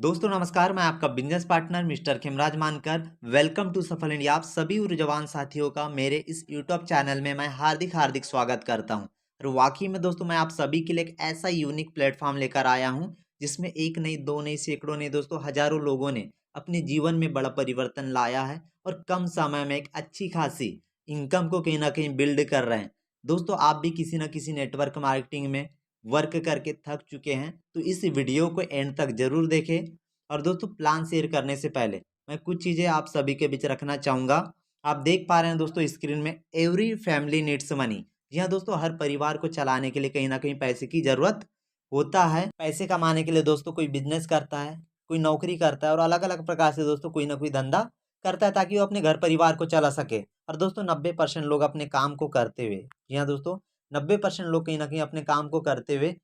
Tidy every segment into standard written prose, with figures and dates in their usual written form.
दोस्तों नमस्कार, मैं आपका बिजनेस पार्टनर मिस्टर खिमराज मानकर वेलकम टू सफल इंडिया। आप सभी ऊर्जावान साथियों का मेरे इस यूट्यूब चैनल में मैं हार्दिक हार्दिक स्वागत करता हूं। और वाकई में दोस्तों मैं आप सभी के लिए एक ऐसा यूनिक प्लेटफॉर्म लेकर आया हूं जिसमें एक नहीं, दो नहीं, सैकड़ों नहीं दोस्तों हजारों लोगों ने अपने जीवन में बड़ा परिवर्तन लाया है और कम समय में एक अच्छी खासी इनकम को कहीं ना कहीं बिल्ड कर रहे हैं। दोस्तों आप भी किसी न किसी नेटवर्क मार्केटिंग में वर्क करके थक चुके हैं तो इस वीडियो को एंड तक जरूर देखें। और दोस्तों प्लान शेयर करने से पहले मैं कुछ चीज़ें आप सभी के बीच रखना चाहूँगा। आप देख पा रहे हैं दोस्तों स्क्रीन में एवरी फैमिली नीड्स मनी। जी हाँ दोस्तों, हर परिवार को चलाने के लिए कहीं ना कहीं पैसे की ज़रूरत होता है। पैसे कमाने के लिए दोस्तों कोई बिजनेस करता है, कोई नौकरी करता है और अलग अलग प्रकार से दोस्तों कोई ना कोई धंधा करता है ताकि वो अपने घर परिवार को चला सके। और दोस्तों 90% लोग अपने काम को करते हुए, जी हाँ दोस्तों, 90% लोग कहीं ना कहीं अपने काम को करते हुए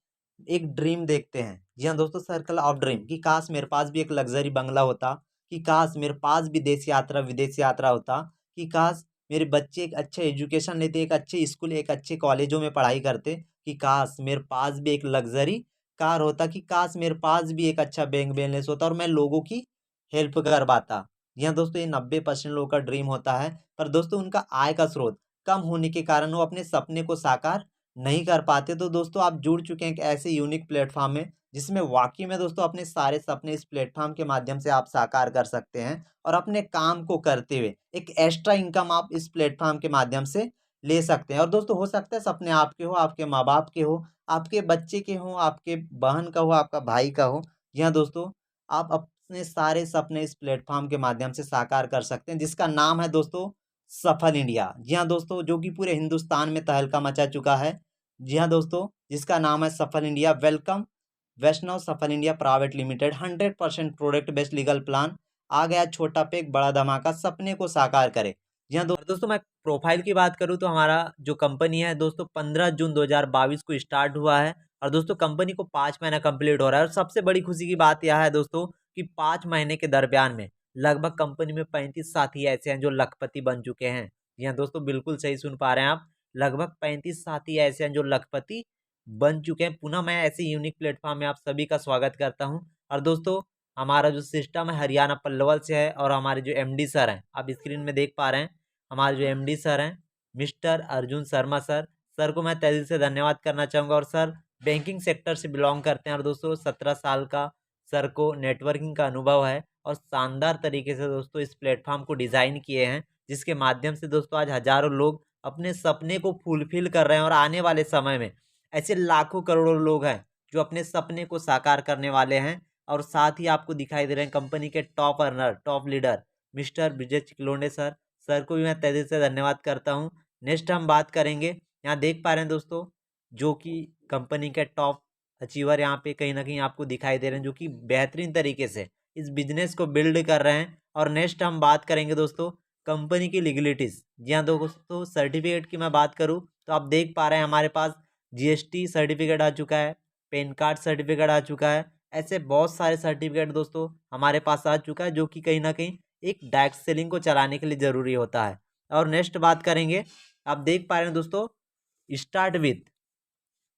एक ड्रीम देखते हैं। जी हाँ दोस्तों, सर्कल ऑफ ड्रीम, कि काश मेरे पास भी एक लग्जरी बंगला होता, कि काश मेरे पास भी देश यात्रा विदेश यात्रा होता, कि काश मेरे बच्चे एक अच्छे एजुकेशन लेते, एक अच्छे स्कूल एक अच्छे कॉलेजों में पढ़ाई करते, कि काश मेरे पास भी एक लग्जरी कार होता, कि काश मेरे पास भी एक अच्छा बैंक बैलेंस होता और मैं लोगों की हेल्प कर पाता। जी हाँ दोस्तों, ये 90% लोगों का ड्रीम होता है। पर दोस्तों उनका आय का स्रोत कम होने के कारण वो अपने सपने को साकार नहीं कर पाते। तो दोस्तों आप जुड़ चुके हैं एक ऐसे यूनिक प्लेटफॉर्म में जिसमें वाकई में दोस्तों अपने सारे सपने इस प्लेटफॉर्म के माध्यम से आप साकार कर सकते हैं और अपने काम को करते हुए एक एक्स्ट्रा इनकम आप इस प्लेटफॉर्म के माध्यम से ले सकते हैं। और दोस्तों हो सकता है सपने आपके हो, आपके माँ बाप के हो, आपके बच्चे के हो, आपके बहन का हो, आपका भाई का हो। जी हाँ दोस्तों, आप अपने सारे सपने इस प्लेटफॉर्म के माध्यम से साकार कर सकते हैं जिसका नाम है दोस्तों सफल इंडिया। जी हाँ दोस्तों, जो कि पूरे हिंदुस्तान में तहलका मचा चुका है। जी हाँ दोस्तों, जिसका नाम है सफल India. Welcome Vaishnav Safal India private limited. 100% product based legal plan. आ गया छोटा पैक बड़ा धमाका, सपने को साकार करे। जी हाँ दोस्तों, मैं प्रोफाइल की बात करूँ तो हमारा जो कंपनी है दोस्तों 15 जून 2022 को स्टार्ट हुआ है और दोस्तों कंपनी को 5 महीना कंप्लीट हो रहा है। और सबसे बड़ी खुशी की बात यह है दोस्तों कि 5 महीने के दरमियान में लगभग कंपनी में 35 साथी ऐसे हैं जो लखपति बन चुके हैं। जी हाँ दोस्तों, बिल्कुल सही सुन पा रहे हैं आप। लगभग 35 साथी ऐसे हैं जो लखपति बन चुके हैं। पुनः मैं ऐसे यूनिक प्लेटफॉर्म में आप सभी का स्वागत करता हूं। और दोस्तों हमारा जो सिस्टम है हरियाणा पल्लवल से है और हमारे जो एमडी सर हैं, आप स्क्रीन में देख पा रहे हैं, हमारे जो एमडी सर हैं mister Arjun Sharma sir. Sir को मैं तहे दिल से धन्यवाद करना चाहूँगा। और सर बैंकिंग सेक्टर से बिलोंग करते हैं और दोस्तों 17 साल का सर को नेटवर्किंग का अनुभव है और शानदार तरीके से दोस्तों इस प्लेटफॉर्म को डिज़ाइन किए हैं जिसके माध्यम से दोस्तों आज हज़ारों लोग अपने सपने को फुलफिल कर रहे हैं। और आने वाले समय में ऐसे लाखों करोड़ों लोग हैं जो अपने सपने को साकार करने वाले हैं। और साथ ही आपको दिखाई दे रहे हैं कंपनी के top earner, top leader mister Vijay Chiklonde sir. Sir को भी मैं तहे दिल से धन्यवाद करता हूं। नेक्स्ट हम बात करेंगे, यहाँ देख पा रहे हैं दोस्तों जो कि कंपनी के टॉप अचीवर यहाँ पे कहीं ना कहीं आपको दिखाई दे रहे हैं जो कि बेहतरीन तरीके से इस बिजनेस को बिल्ड कर रहे हैं। और नेक्स्ट हम बात करेंगे दोस्तों कंपनी की लीगलिटीज़। जी हाँ दोस्तों, सर्टिफिकेट की मैं बात करूँ तो आप देख पा रहे हैं हमारे पास जीएसटी सर्टिफिकेट आ चुका है, पैन कार्ड सर्टिफिकेट आ चुका है। ऐसे बहुत सारे सर्टिफिकेट दोस्तों हमारे पास आ चुका है जो कि कहीं ना कहीं एक डायरेक्ट सेलिंग को चलाने के लिए ज़रूरी होता है। और नेक्स्ट बात करेंगे, आप देख पा रहे हैं दोस्तों start with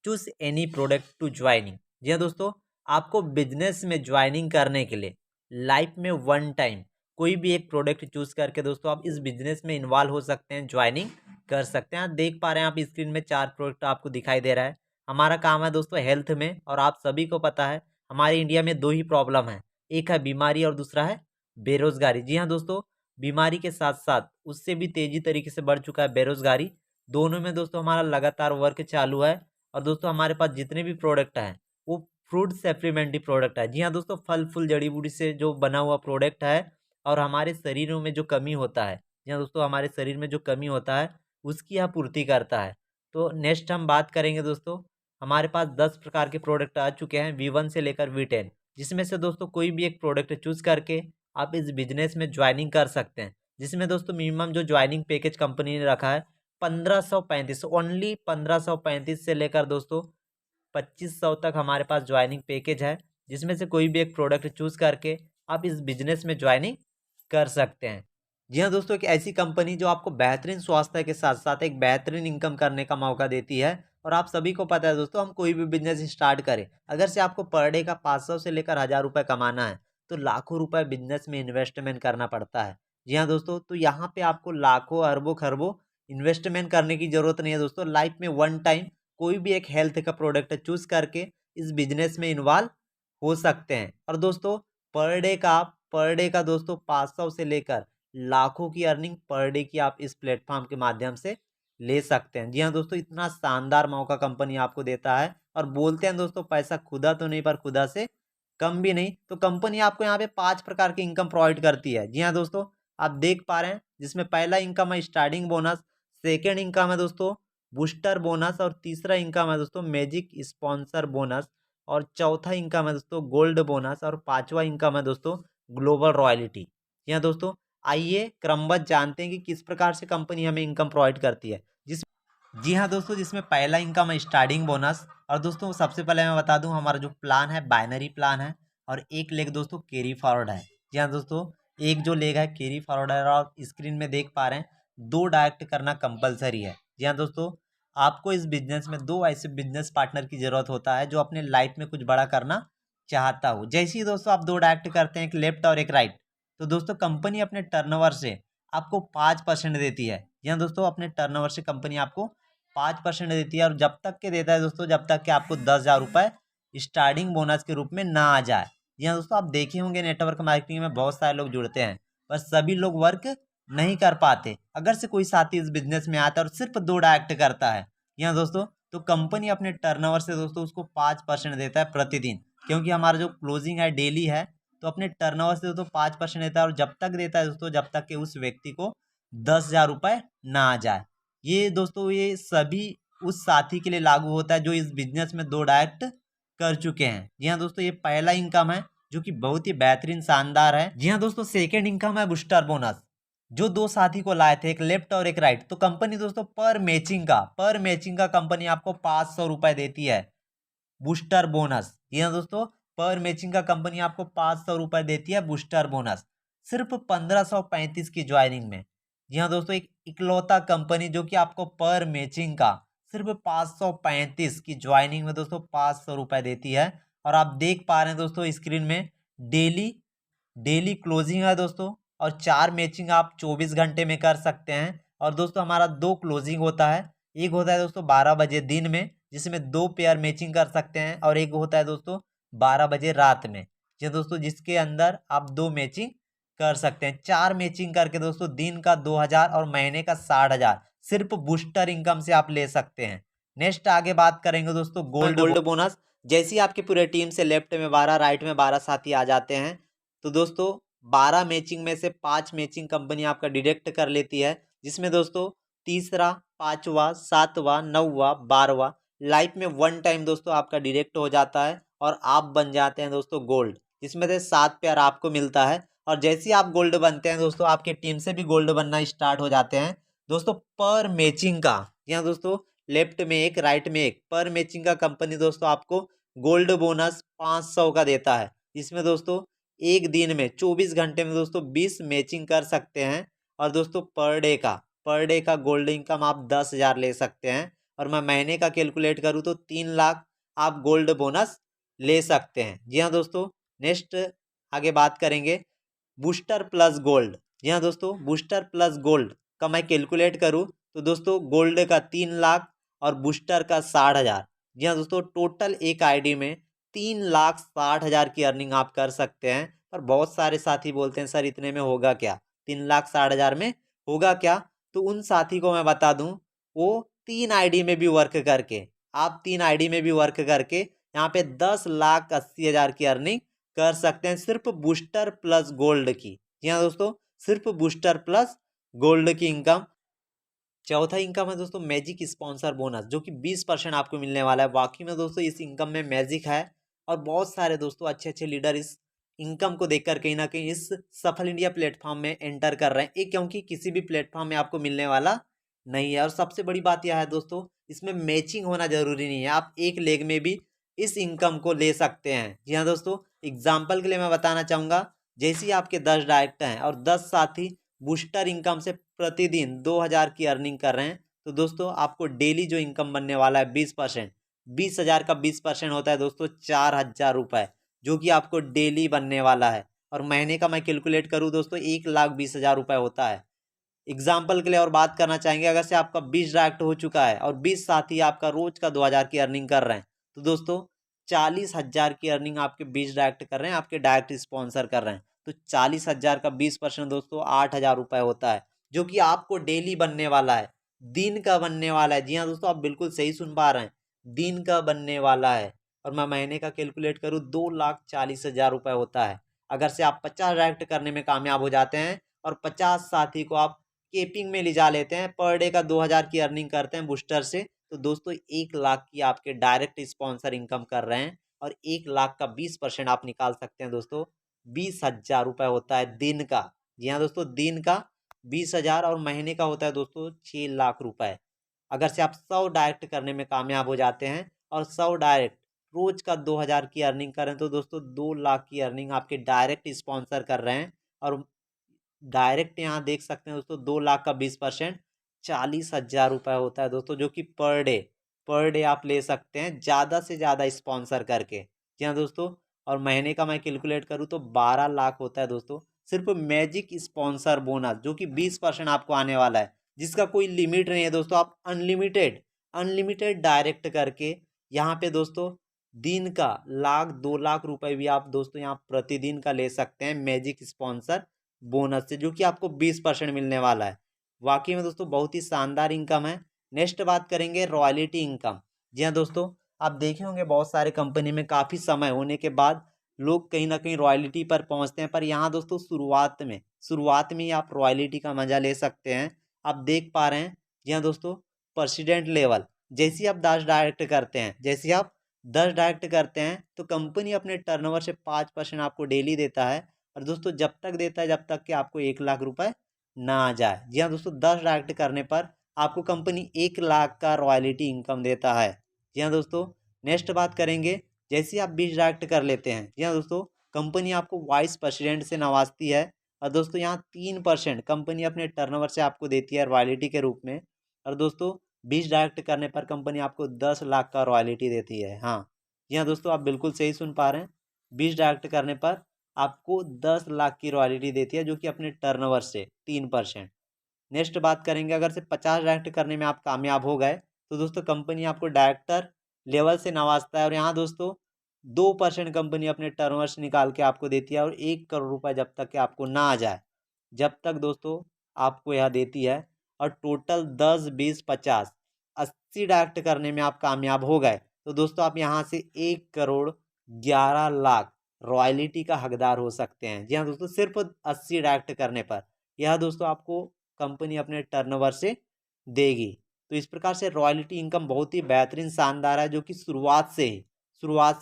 choose any product to joining. जी हाँ दोस्तों, आपको बिजनेस में ज्वाइनिंग करने के लिए लाइफ में वन टाइम कोई भी एक प्रोडक्ट चूज करके दोस्तों आप इस बिजनेस में इन्वॉल्व हो सकते हैं, ज्वाइनिंग कर सकते हैं। आप देख पा रहे हैं आप स्क्रीन में 4 प्रोडक्ट आपको दिखाई दे रहा है। हमारा काम है दोस्तों हेल्थ में और आप सभी को पता है हमारे इंडिया में दो ही प्रॉब्लम है, एक है बीमारी और दूसरा है बेरोजगारी। जी हाँ दोस्तों, बीमारी के साथ साथ उससे भी तेजी तरीके से बढ़ चुका है बेरोजगारी। दोनों में दोस्तों हमारा लगातार वर्क चालू है। और दोस्तों हमारे पास जितने भी प्रोडक्ट हैं वो फ्रूट सप्लीमेंट्री प्रोडक्ट है। जी हाँ दोस्तों, फल फूल जड़ी बूटी से जो बना हुआ प्रोडक्ट है और हमारे शरीरों में जो कमी होता है, जी हाँ दोस्तों, हमारे शरीर में जो कमी होता है उसकी यह पूर्ति करता है। तो नेक्स्ट हम बात करेंगे दोस्तों, हमारे पास 10 प्रकार के प्रोडक्ट आ चुके हैं V1 से लेकर V10, जिसमें से दोस्तों कोई भी एक प्रोडक्ट चूज करके आप इस बिजनेस में ज्वाइनिंग कर सकते हैं। जिसमें दोस्तों मिनिमम जो ज्वाइनिंग पैकेज कंपनी ने रखा है 1535, ओनली 1535 से लेकर दोस्तों 2500 तक हमारे पास ज्वाइनिंग पैकेज है, जिसमें से कोई भी एक प्रोडक्ट चूज करके आप इस बिजनेस में ज्वाइनिंग कर सकते हैं। जी हाँ दोस्तों, एक ऐसी कंपनी जो आपको बेहतरीन स्वास्थ्य के साथ साथ एक बेहतरीन इनकम करने का मौका देती है। और आप सभी को पता है दोस्तों, हम कोई भी बिजनेस स्टार्ट करें, अगर से आपको पर डे का 500 से लेकर 1000 रुपये कमाना है तो लाखों रुपए बिजनेस में इन्वेस्टमेंट करना पड़ता है। जी हाँ दोस्तों, तो यहाँ पे आपको लाखों अरबों खरबों इन्वेस्टमेंट करने की ज़रूरत नहीं है दोस्तों। लाइफ में वन टाइम कोई भी एक हेल्थ का प्रोडक्ट चूज़ करके इस बिजनेस में इन्वॉल्व हो सकते हैं। और दोस्तों पर डे का दोस्तों 500 से लेकर लाखों की अर्निंग पर डे की आप इस प्लेटफॉर्म के माध्यम से ले सकते हैं। जी हाँ दोस्तों, इतना शानदार मौका कंपनी आपको देता है। और बोलते हैं दोस्तों, पैसा खुदा तो नहीं पर खुदा से कम भी नहीं। तो कंपनी आपको यहाँ पे 5 प्रकार की इनकम प्रोवाइड करती है। जी हाँ दोस्तों, आप देख पा रहे हैं, जिसमें पहला इनकम है स्टार्टिंग बोनस, सेकेंड इनकम है दोस्तों बूस्टर बोनस, और तीसरा इनकम है दोस्तों मैजिक स्पॉन्सर बोनस, और चौथा इनकम है दोस्तों गोल्ड बोनस, और पांचवा इनकम है दोस्तों ग्लोबल रॉयल्टी। जी हाँ दोस्तों, आइए क्रमबद्ध जानते हैं कि किस प्रकार से कंपनी हमें इनकम प्रोवाइड करती है। जिस जी हाँ दोस्तों, जिसमें पहला इनकम है स्टार्टिंग बोनस। और दोस्तों सबसे पहले मैं बता दूं, हमारा जो प्लान है बाइनरी प्लान है, और एक लेग दोस्तों कैरी फॉरवर्ड है। जी हाँ दोस्तों, एक जो लेग है कैरी फॉरवर्ड है, और स्क्रीन में देख पा रहे हैं 2 डायरेक्ट करना कंपलसरी है। जी हाँ दोस्तों, आपको इस बिजनेस में 2 ऐसे बिजनेस पार्टनर की जरूरत होता है जो अपने लाइफ में कुछ बड़ा करना चाहता हो। जैसे ही दोस्तों आप 2 डायरेक्ट करते हैं, एक लेफ्ट और एक राइट, तो दोस्तों कंपनी अपने टर्नओवर से आपको 5% देती है। जी हाँ दोस्तों, अपने टर्नओवर से कंपनी आपको 5% देती है। और जब तक के देता है दोस्तों, जब तक कि आपको 10,000 रुपये स्टार्टिंग बोनस के रूप में ना आ जाए। जी हाँ दोस्तों, आप देखे होंगे नेटवर्क मार्केटिंग में बहुत सारे लोग जुड़ते हैं, पर सभी लोग वर्क नहीं कर पाते। अगर से कोई साथी इस बिजनेस में आता है और सिर्फ 2 डायरेक्ट करता है, जी हाँ दोस्तों, तो कंपनी अपने टर्नओवर से दोस्तों उसको 5% देता है प्रतिदिन। क्योंकि हमारा जो क्लोजिंग है डेली है, तो अपने टर्नओवर से दोस्तों 5% देता है, और जब तक देता है दोस्तों जब तक कि उस व्यक्ति को 10,000 रुपये ना आ जाए। ये दोस्तों ये सभी उस साथी के लिए लागू होता है जो इस बिजनेस में 2 डायरेक्ट कर चुके हैं। जी हाँ दोस्तों, ये पहला इनकम है जो कि बहुत ही बेहतरीन शानदार है। जी हाँ दोस्तों, सेकंड इनकम है बूस्टर बोनस, जो 2 साथी को लाए थे, एक लेफ्ट और एक राइट। तो कंपनी दोस्तों पर मैचिंग का कंपनी आपको 500 रुपए देती है बूस्टर बोनस। जी हाँ दोस्तों, पर मैचिंग का कंपनी आपको 500 रुपए देती है बूस्टर बोनस, सिर्फ 1535 की ज्वाइनिंग में। जी हाँ दोस्तों, एक इकलौता कंपनी जो कि आपको पर मैचिंग का सिर्फ 535 की ज्वाइनिंग में दोस्तों 500 रुपए देती है। और आप देख पा रहे हैं दोस्तों स्क्रीन में डेली डेली क्लोजिंग है दोस्तों, और 4 मैचिंग आप 24 घंटे में कर सकते हैं। और दोस्तों हमारा 2 क्लोजिंग होता है, एक होता है दोस्तों 12 बजे दिन में, जिसमें 2 पेयर मैचिंग कर सकते हैं, और एक होता है दोस्तों 12 बजे रात में, जी दोस्तों, जिसके अंदर आप 2 मैचिंग कर सकते हैं। 4 मैचिंग करके दोस्तों दिन का 2,000 और महीने का 60,000 सिर्फ बूस्टर इनकम से आप ले सकते हैं। नेक्स्ट आगे बात करेंगे दोस्तों गोल्ड बोनस। जैसे ही आपकी पूरे टीम से लेफ्ट में 12 राइट में 12 साथी आ जाते हैं, तो दोस्तों 12 मैचिंग में से 5 मैचिंग कंपनी आपका डिडक्ट कर लेती है, जिसमें दोस्तों तीसरा, पांचवा, सातवां, नौवां, 12वां लाइफ में वन टाइम दोस्तों आपका डिडक्ट हो जाता है, और आप बन जाते हैं दोस्तों गोल्ड, जिसमें से 7 पेयर आपको मिलता है। और जैसे ही आप गोल्ड बनते हैं दोस्तों, आपके टीम से भी गोल्ड बनना स्टार्ट हो जाते हैं दोस्तों पर मैचिंग का। यहाँ दोस्तों लेफ्ट में एक राइट में एक पर मैचिंग का कंपनी दोस्तों आपको गोल्ड बोनस 500 का देता है, जिसमें दोस्तों एक दिन में 24 घंटे में दोस्तों 20 मैचिंग कर सकते हैं। और दोस्तों पर डे का गोल्ड इनकम आप 10,000 ले सकते हैं। और मैं महीने का कैलकुलेट करूँ तो 3 लाख आप गोल्ड बोनस ले सकते हैं। जी हाँ दोस्तों, नेक्स्ट आगे बात करेंगे बूस्टर प्लस गोल्ड। जी हाँ दोस्तों, बूस्टर प्लस गोल्ड का मैं कैलकुलेट करूँ तो दोस्तों गोल्ड का 3 लाख और बूस्टर का 60,000। जी हाँ दोस्तों, टोटल एक आईडी में 3,60,000 की अर्निंग आप कर सकते हैं। पर बहुत सारे साथी बोलते हैं सर इतने में होगा क्या, 3,60,000 में होगा क्या? तो उन साथी को मैं बता दूं, वो 3 आईडी में भी वर्क करके, आप 3 आईडी में भी वर्क करके यहाँ पे 10,80,000 की अर्निंग कर सकते हैं, सिर्फ बूस्टर प्लस गोल्ड की। जी हाँ दोस्तों, सिर्फ बूस्टर प्लस गोल्ड की इनकम। चौथा इनकम है दोस्तों मैजिक स्पॉन्सर बोनस, जो कि 20% आपको मिलने वाला है। वाकई में दोस्तों इस इनकम में मैजिक है, और बहुत सारे दोस्तों अच्छे अच्छे लीडर इस इनकम को देखकर कहीं ना कहीं इस सफल इंडिया प्लेटफॉर्म में एंटर कर रहे हैं। एक क्योंकि किसी भी प्लेटफॉर्म में आपको मिलने वाला नहीं है। और सबसे बड़ी बात यह है दोस्तों, इसमें मैचिंग होना जरूरी नहीं है, आप एक लेग में भी इस इनकम को ले सकते हैं। जी हाँ दोस्तों, एग्जाम्पल के लिए मैं बताना चाहूँगा, जैसे ही आपके 10 डायरेक्ट हैं और 10 साथी बूस्टर इनकम से प्रतिदिन 2,000 की अर्निंग कर रहे हैं, तो दोस्तों आपको डेली जो इनकम बनने वाला है 20%, 20,000 का 20% होता है दोस्तों 4,000 रुपये, जो कि आपको डेली बनने वाला है। और महीने का मैं कैलकुलेट करूँ दोस्तों 1,20,000 रुपये होता है। एग्जाम्पल के लिए और बात करना चाहेंगे, अगर से आपका 20 डायरेक्ट हो चुका है और 20 साथी आपका रोज का 2,000 की अर्निंग कर रहे हैं, तो दोस्तों 40,000 की अर्निंग आपके 20 डायरेक्ट कर रहे हैं, आपके डायरेक्ट स्पॉन्सर कर रहे हैं। तो 40,000 का 20% दोस्तों 8,000 रुपये होता है, जो कि आपको डेली बनने वाला है, दिन का बनने वाला है। जी हाँ दोस्तों, आप बिल्कुल सही सुन पा रहे हैं, दिन का बनने वाला है। और मैं महीने का कैलकुलेट करूँ 2,40,000 रुपये होता है। अगर से आप 50 डायरेक्ट करने में कामयाब हो जाते हैं और 50 साथी को आप केपिंग में ले जा लेते हैं, पर डे का 2,000 की अर्निंग करते हैं बूस्टर से, तो दोस्तों 1,00,000 की आपके डायरेक्ट स्पॉन्सर इनकम कर रहे हैं। और 1,00,000 का 20% आप निकाल सकते हैं दोस्तों, 20,000 रुपये होता है दिन का। जी हाँ दोस्तों, दिन का 20,000 और महीने का होता है दोस्तों 6,00,000 रुपये। अगर से आप 100 डायरेक्ट करने में कामयाब हो जाते हैं और 100 डायरेक्ट रोज का 2,000 की अर्निंग करें, तो दोस्तों 2,00,000 की अर्निंग आपके डायरेक्ट स्पॉन्सर कर रहे हैं। और डायरेक्ट यहाँ देख सकते हैं दोस्तों 2,00,000 का 20% 40,000 रुपये होता है दोस्तों, जो कि पर डे आप ले सकते हैं ज़्यादा से ज़्यादा स्पॉन्सर करके। जी हाँ दोस्तों, और महीने का मैं कैलकुलेट करूँ तो 12,00,000 होता है दोस्तों, सिर्फ मैजिक स्पॉन्सर बोनस, जो कि 20% आपको आने वाला है, जिसका कोई लिमिट नहीं है दोस्तों। आप अनलिमिटेड अनलिमिटेड डायरेक्ट करके यहाँ पे दोस्तों दिन का 1,00,000 2,00,000 रुपये भी आप दोस्तों यहाँ प्रतिदिन का ले सकते हैं मैजिक स्पॉन्सर बोनस से, जो कि आपको 20% मिलने वाला है। वाकई में दोस्तों बहुत ही शानदार इनकम है। नेक्स्ट बात करेंगे रॉयल्टी इनकम। जी हाँ दोस्तों, आप देखे होंगे बहुत सारे कंपनी में काफ़ी समय होने के बाद लोग कहीं ना कहीं रॉयल्टी पर पहुंचते हैं, पर यहाँ दोस्तों शुरुआत में ही आप रॉयल्टी का मजा ले सकते हैं। आप देख पा रहे हैं, जी हाँ दोस्तों, प्रेसिडेंट लेवल, जैसे ही आप 10 डायरेक्ट करते हैं तो कंपनी अपने टर्नओवर से 5% आपको डेली देता है। और दोस्तों जब तक देता है जब तक कि आपको 1,00,000 रुपये ना आ जाए। जी हाँ दोस्तों, 10 डायरेक्ट करने पर आपको कंपनी 1,00,000 का रॉयल्टी इनकम देता है। जी हाँ दोस्तों, नेक्स्ट बात करेंगे, जैसे ही आप 20 डायरेक्ट कर लेते हैं, जी हाँ दोस्तों, कंपनी आपको वाइस प्रेसिडेंट से नवाजती है। और दोस्तों यहाँ 3% कंपनी अपने टर्नओवर से आपको देती है रॉयल्टी के रूप में। और दोस्तों 20 डायरेक्ट करने पर कंपनी आपको 10,00,000 का रॉयल्टी देती है। हाँ जी हाँ दोस्तों, आप बिल्कुल सही सुन पा रहे हैं, 20 डायरेक्ट करने पर आपको 10,00,000 की रॉयल्टी देती है, जो कि अपने टर्नओवर से 3%। नेक्स्ट बात करेंगे, अगर से 50 डायरेक्ट करने में आप कामयाब हो गए, तो दोस्तों कंपनी आपको डायरेक्टर लेवल से नवाजता है। और यहाँ दोस्तों 2% कंपनी अपने टर्नओवर से निकाल के आपको देती है, और 1 करोड़ रुपये जब तक कि आपको ना आ जाए, जब तक दोस्तों आपको यह देती है। और टोटल 10 20 50 80 डायरेक्ट करने में आप कामयाब हो गए, तो दोस्तों आप यहाँ से 1,11,00,000 रॉयल्टी का हकदार हो सकते हैं। जी हाँ दोस्तों, सिर्फ 80 डायरेक्ट करने पर यह दोस्तों आपको कंपनी अपने टर्नओवर से देगी। तो इस प्रकार से रॉयल्टी इनकम बहुत ही बेहतरीन शानदार है, जो कि शुरुआत से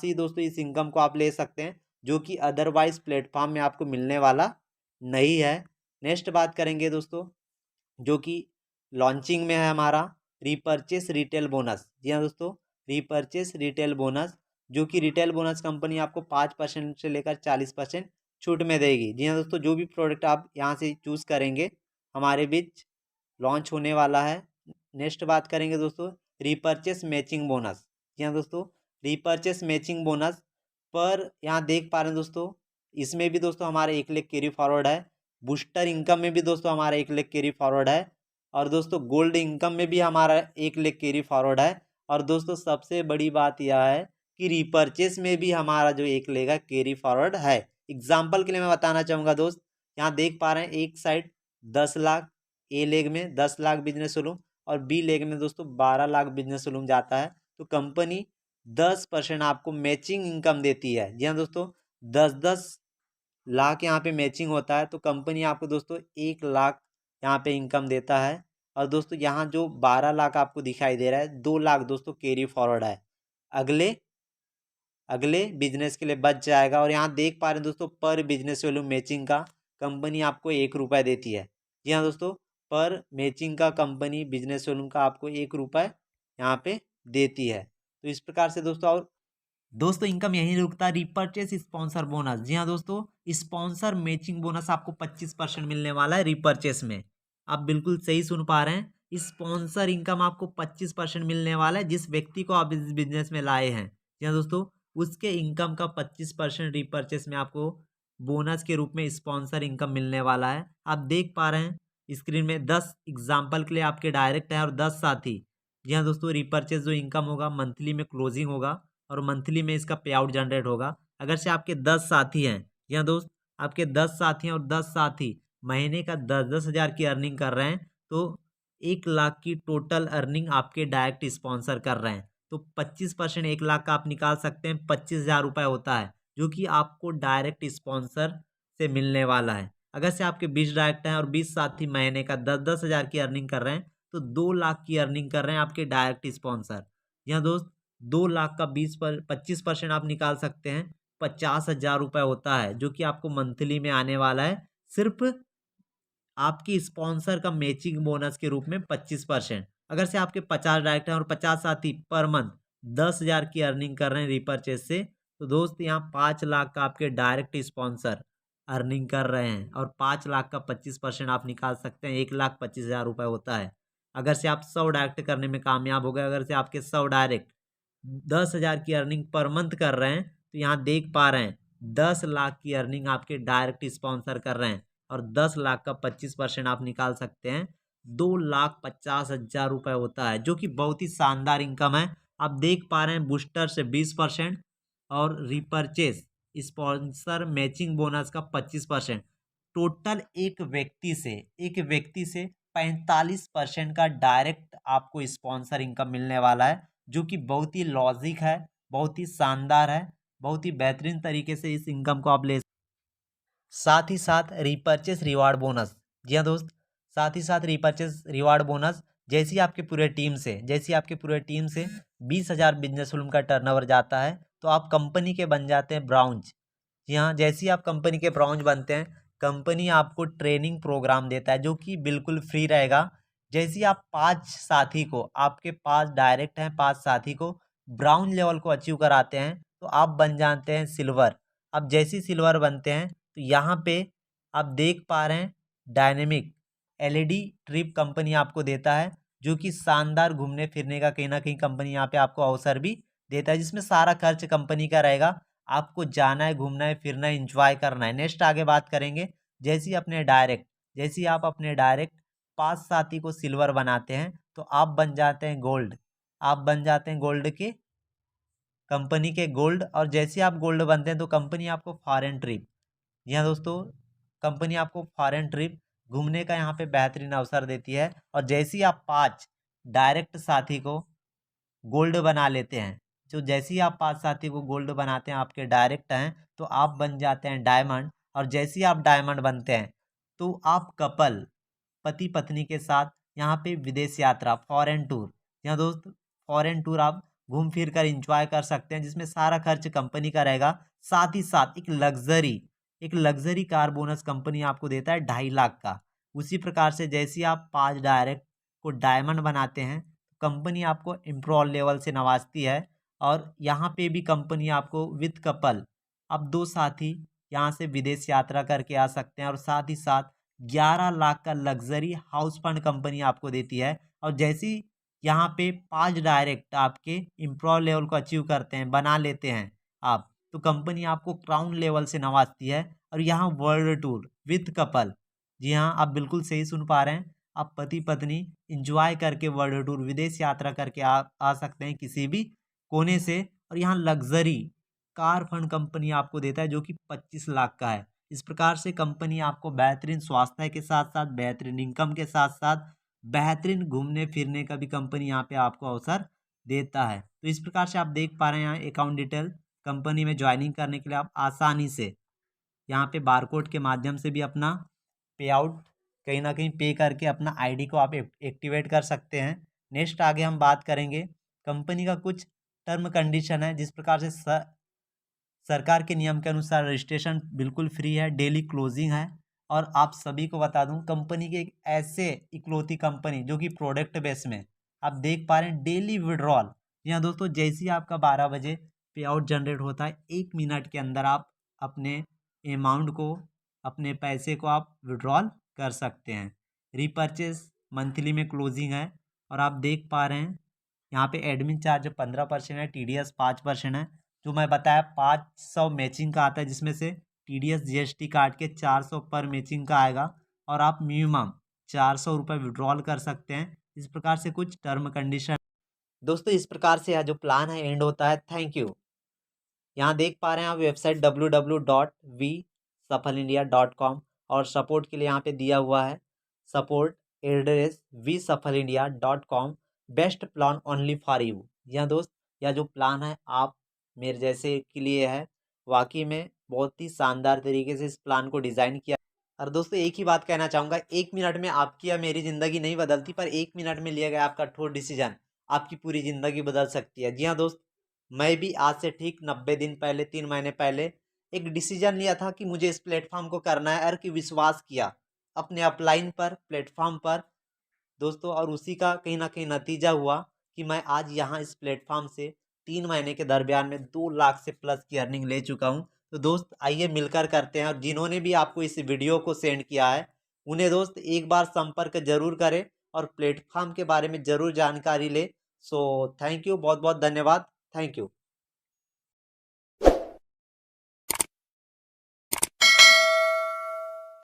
ही दोस्तों इस इनकम को आप ले सकते हैं, जो कि अदरवाइज प्लेटफॉर्म में आपको मिलने वाला नहीं है। नेक्स्ट बात करेंगे दोस्तों, जो कि लॉन्चिंग में है हमारा रीपरचेस रिटेल बोनस। जी हाँ दोस्तों, रीपरचेस रिटेल बोनस, जो कि रिटेल बोनस कंपनी आपको 5% से लेकर 40% छूट में देगी। जी हाँ दोस्तों, जो भी प्रोडक्ट आप यहाँ से चूज़ करेंगे हमारे बीच लॉन्च होने वाला है। नेक्स्ट बात करेंगे दोस्तों रीपरचेस मैचिंग बोनस। जी हाँ दोस्तों, रीपरचेस मैचिंग बोनस पर यहाँ देख पा रहे हैं दोस्तों, इसमें भी दोस्तों हमारा 1,00,000 कैरी फॉरवर्ड है। बूस्टर इनकम में भी दोस्तों हमारा 1,00,000 कैरी फॉरवर्ड है। और दोस्तों गोल्ड इनकम में भी हमारा 1,00,000 कैरी फॉरवर्ड है। और दोस्तों सबसे बड़ी बात यह है कि रीपरचेस में भी हमारा जो 1,00,000 का कैरी फॉरवर्ड है। एग्जाम्पल के लिए मैं बताना चाहूँगा दोस्त, यहाँ देख पा रहे हैं एक साइड 10,00,000 ए लेग में 10,00,000 बिजनेस वॉल्यूम, और बी लेग में दोस्तों 12,00,000 बिजनेस वॉल्यूम जाता है। तो कंपनी 10% आपको मैचिंग इनकम देती है। जी हाँ दोस्तों, 10-10 लाख यहाँ पे मैचिंग होता है, तो कंपनी आपको दोस्तों 1,00,000 यहाँ पे इनकम देता है। और दोस्तों यहाँ जो 12,00,000 आपको दिखाई दे रहा है, 2,00,000 दोस्तों कैरी फॉरवर्ड है, अगले अगले बिजनेस के लिए बच जाएगा। और यहाँ देख पा रहे हैं दोस्तों पर बिजनेस वैल्यू मैचिंग का कंपनी आपको 1 रुपये देती है। जी हाँ दोस्तों, पर मैचिंग का कंपनी बिजनेस वैल्यू का आपको 1 रुपये यहाँ पे देती है। तो इस प्रकार से दोस्तों, और दोस्तों इनकम यहीं रुकता, रिपर्चेस स्पॉन्सर बोनस। जी हाँ दोस्तों, स्पॉन्सर मैचिंग बोनस आपको 25% मिलने वाला है रिपर्चेस में। आप बिल्कुल सही सुन पा रहे हैं, स्पॉन्सर इनकम आपको 25% मिलने वाला है, जिस व्यक्ति को आप इस बिजनेस में लाए हैं। जी हाँ दोस्तों, उसके इनकम का 25% रिपर्चेस में आपको बोनस के रूप में स्पॉन्सर इनकम मिलने वाला है। आप देख पा रहे हैं स्क्रीन में 10 एग्जाम्पल के लिए आपके डायरेक्ट है और 10 साथी। जी हाँ दोस्तों, रिपर्चेज जो इनकम होगा मंथली में क्लोजिंग होगा और मंथली में इसका पे आउट जनरेट होगा। अगर से आपके 10 साथी हैं, जी हाँ दोस्त, आपके 10 साथी हैं और 10 साथी महीने का 10,000 की अर्निंग कर रहे हैं, तो 1 लाख की टोटल अर्निंग आपके डायरेक्ट स्पॉन्सर कर रहे हैं। तो 25% 1 लाख का आप निकाल सकते हैं, 25,000 रुपये होता है जो कि आपको डायरेक्ट स्पॉन्सर से मिलने वाला है। अगर से आपके 20 डायरेक्ट हैं और 20 साथी महीने का 10,000 की अर्निंग कर रहे हैं, तो 2 लाख की अर्निंग कर रहे हैं आपके डायरेक्ट स्पॉन्सर। यहाँ दोस्त 2 लाख का 25% आप निकाल सकते हैं, 50,000 रुपये होता है जो कि आपको मंथली में आने वाला है, सिर्फ आपकी स्पॉन्सर का मैचिंग बोनस के रूप में 25%। अगर से आपके 50 डायरेक्ट हैं और 50 साथी पर मंथ 10,000 की अर्निंग कर रहे हैं रिपर्चेज से, तो दोस्त यहाँ 5 लाख का आपके डायरेक्ट स्पॉन्सर अर्निंग कर रहे हैं और 5 लाख का 25% आप निकाल सकते हैं, 1,25,000 रुपये होता है। अगर से आप 100 डायरेक्ट करने में कामयाब हो गए, अगर से आपके 100 डायरेक्ट 10,000 की अर्निंग पर मंथ कर रहे हैं, तो यहाँ देख पा रहे हैं 10 लाख की अर्निंग आपके डायरेक्ट स्पॉन्सर कर रहे हैं और 10 लाख का 25% आप निकाल सकते हैं, 2,50,000 रुपये होता है, जो कि बहुत ही शानदार इनकम है। आप देख पा रहे हैं बूस्टर से 20% और रिपर्चेस स्पॉन्सर मैचिंग बोनस का 25%। टोटल एक व्यक्ति से 45% का डायरेक्ट आपको स्पॉन्सर इनकम मिलने वाला है, जो कि बहुत ही लॉजिक है, बहुत ही शानदार है, बहुत ही बेहतरीन तरीके से इस इनकम को आप ले। साथ ही साथ रिपर्चेस रिवार्ड बोनस, जी हाँ दोस्त, साथ ही साथ रिपर्चेस रिवार्ड बोनस, जैसी आपके पूरे टीम से 20,000 बिजनेस रूम का टर्नओवर जाता है, तो आप कंपनी के बन जाते हैं ब्राउंज। जी हाँ, जैसे ही आप कंपनी के ब्राउंज बनते हैं, कंपनी आपको ट्रेनिंग प्रोग्राम देता है जो कि बिल्कुल फ्री रहेगा। जैसे ही आप 5 साथी को, आपके पास डायरेक्ट हैं 5 साथी को ब्राउन लेवल को अचीव कराते हैं, तो आप बन जाते हैं सिल्वर। अब जैसे ही सिल्वर बनते हैं, तो यहाँ पे आप देख पा रहे हैं डायनेमिक एलईडी ट्रिप कंपनी आपको देता है, जो कि शानदार घूमने फिरने का कहीं ना कहीं कंपनी यहाँ पे आपको अवसर भी देता है, जिसमें सारा खर्च कंपनी का रहेगा। आपको जाना है, घूमना है, फिरना है, इंजॉय करना है। नेक्स्ट आगे बात करेंगे, जैसे ही आप अपने डायरेक्ट 5 साथी को सिल्वर बनाते हैं, तो आप बन जाते हैं गोल्ड। आप बन जाते हैं गोल्ड के, कंपनी के गोल्ड। और जैसे आप गोल्ड बनते हैं, तो कंपनी आपको फॉरेन ट्रिप, जी हाँ दोस्तों, कंपनी आपको फॉरेन ट्रिप घूमने का यहाँ पे बेहतरीन अवसर देती है। और जैसे ही आप 5 डायरेक्ट साथी को गोल्ड बना लेते हैं, जो जैसे ही आप 5 साथी को गोल्ड बनाते हैं, आपके डायरेक्ट हैं, तो आप बन जाते हैं डायमंड। और जैसे ही आप डायमंड बनते हैं, तो आप कपल, पति पत्नी के साथ यहाँ पे विदेश यात्रा, फॉरेन टूर, यहाँ दोस्त फॉरेन टूर आप घूम फिर कर इंजॉय कर सकते हैं, जिसमें सारा खर्च कंपनी का रहेगा। साथ ही साथ एक लग्जरी कार बोनस कंपनी आपको देता है 2.5 लाख का। उसी प्रकार से जैसे ही आप 5 डायरेक्ट को डायमंड बनाते हैं, कंपनी आपको इम्प्रोल लेवल से नवाजती है। और यहाँ पे भी कंपनी आपको विद कपल, अब 2 साथी यहाँ से विदेश यात्रा करके आ सकते हैं, और साथ ही साथ 11 लाख का लग्जरी हाउस फंड कंपनी आपको देती है। और जैसी यहाँ पे 5 डायरेक्ट आपके इम्प्रोव लेवल को अचीव करते हैं, बना लेते हैं आप, तो कंपनी आपको क्राउन लेवल से नवाजती है। और यहाँ वर्ल्ड टूर विथ कपल, जी हाँ, आप बिल्कुल सही सुन पा रहे हैं, आप पति पत्नी इंजॉय करके वर्ल्ड टूर, विदेश यात्रा करके आ सकते हैं किसी भी कोने से। और यहाँ लग्जरी कार फंड कंपनी आपको देता है, जो कि 25 लाख का है। इस प्रकार से कंपनी आपको बेहतरीन स्वास्थ्य के साथ साथ, बेहतरीन इनकम के साथ साथ, बेहतरीन घूमने फिरने का भी कंपनी यहाँ पे आपको अवसर देता है। तो इस प्रकार से आप देख पा रहे हैं, यहाँ अकाउंट डिटेल कंपनी में ज्वाइनिंग करने के लिए आप आसानी से यहाँ पे बारकोड के माध्यम से भी अपना पे आउट कहीं ना कहीं पे करके अपना आईडी को आप एक्टिवेट कर सकते हैं। नेक्स्ट आगे हम बात करेंगे, कंपनी का कुछ टर्म कंडीशन है, जिस प्रकार से सरकार के नियम के अनुसार रजिस्ट्रेशन बिल्कुल फ्री है, डेली क्लोजिंग है। और आप सभी को बता दूं, कंपनी की एक ऐसे इकलौती कंपनी जो कि प्रोडक्ट बेस में, आप देख पा रहे हैं डेली विड्रॉल। यहाँ दोस्तों जैसे ही आपका 12 बजे पे आउट जनरेट होता है, 1 मिनट के अंदर आप अपने अमाउंट को, अपने पैसे को आप विड्रॉल कर सकते हैं। रीपर्चेस मंथली में क्लोजिंग है। और आप देख पा रहे हैं यहाँ पे एडमिन चार्ज 15% है, TDS 5% है। जो मैं बताया 500 मैचिंग का आता है, जिसमें से TDS GST काट के 400 पर मैचिंग का आएगा और आप मिनिमम 400 रुपये विड्रॉल कर सकते हैं। इस प्रकार से कुछ टर्म कंडीशन दोस्तों, इस प्रकार से यह जो प्लान है एंड होता है। Thank you. यहाँ देख पा रहे हैं आप वेबसाइट www.vsafalindia.com और सपोर्ट के लिए यहाँ पे दिया हुआ है support address vsafalindia.com best plan only for you. यह दोस्त, यह जो प्लान है आप मेरे जैसे के लिए है। वाकई में बहुत ही शानदार तरीके से इस प्लान को डिज़ाइन किया। और दोस्तों एक ही बात कहना चाहूँगा, 1 मिनट में आपकी या मेरी ज़िंदगी नहीं बदलती, पर 1 मिनट में लिया गया आपका ठोस डिसीजन आपकी पूरी ज़िंदगी बदल सकती है। जी हाँ दोस्त, मैं भी आज से ठीक 90 दिन पहले, 3 महीने पहले एक डिसीजन लिया था कि मुझे इस प्लेटफॉर्म को करना है और कि विश्वास किया अपने अपलाइन पर, प्लेटफॉर्म पर दोस्तों, और उसी का कहीं ना कहीं नतीजा हुआ कि मैं आज यहाँ इस प्लेटफॉर्म से 3 महीने के दरमियान में 2 लाख से प्लस की अर्निंग ले चुका हूँ। तो दोस्त आइए मिलकर करते हैं। और जिन्होंने भी आपको इस वीडियो को सेंड किया है उन्हें दोस्त एक बार संपर्क जरूर करें और प्लेटफॉर्म के बारे में जरूर जानकारी ले। सो थैंक यू, बहुत बहुत धन्यवाद। Thank you.